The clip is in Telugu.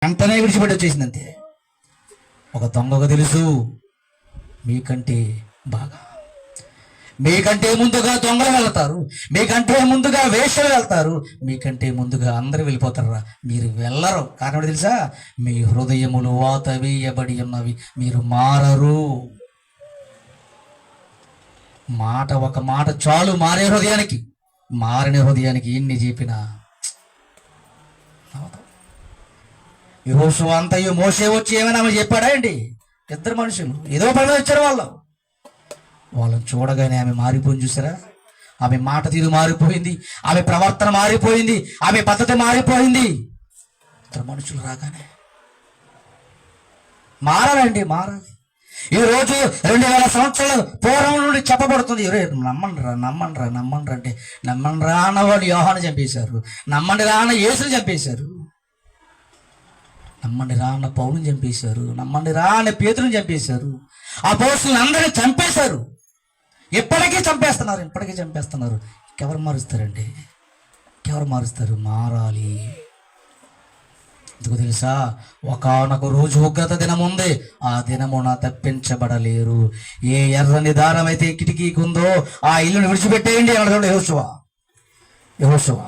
వెంటనే విడిచిపెట్టి వచ్చేసింది అంతే. ఒక దొంగకు తెలుసు మీకంటే బాగా, మీకంటే ముందుగా దొంగలు వెళ్తారు, మీకంటే ముందుగా వేశ్యలు వెళ్తారు, మీకంటే ముందుగా అందరూ వెళ్ళిపోతారా, మీరు వెళ్ళరు. కారణం తెలుసా? మీ హృదయములు వాత వేయబడి ఉన్నవి, మీరు మారరు. మాట, ఒక మాట చాలు మారే హృదయానికి. మారిన హృదయానికి ఎన్ని చెప్పినా. యెహోషువ అంతయు మోషే వచ్చి ఏమైనా ఆమె చెప్పాడా అండి? ఇద్దరు మనుషులు ఏదో పని వచ్చారు. వాళ్ళని చూడగానే ఆమె మారిపోయింది. చూసారా? ఆమె మాట తీరు మారిపోయింది, ఆమె ప్రవర్తన మారిపోయింది, ఆమె పద్ధతి మారిపోయింది. ఇద్దరు మనుషులు రాగానే మారాలండి, మారాలి. ఈరోజు 2000 సంవత్సరాల పూర్వం నుండి చెప్పబడుతుంది, నమ్మండిరా నమ్మండిరా నమ్మండిరా అంటే, నమ్మండిరా అన్నవాడు యోహాను చంపేశారు, నమ్మండిరా అన్న యేసుని చంపేశారు, నమ్మండిరా అన్న పౌలుని చంపేశారు, నమ్మండిరా అన్న పేతురుని చంపేశారు, అపోస్తలుని అందరినీ చంపేశారు. ఇప్పటికీ చంపేస్తున్నారు. ఎవరు మారుస్తారండి? ఎవరు మారుస్తారు? మారాలి. ఎందుకు తెలుసా? ఒకానొక రోజు ఉగ్రత దినం ఉంది, ఆ దినమున తప్పించబడలేరు. ఏ ఎర్రని దారం అయితే కిటికీకి ఉందో ఆ ఇల్లుని విడిచిపెట్టేయండి అన్నాడు యెహోషువ.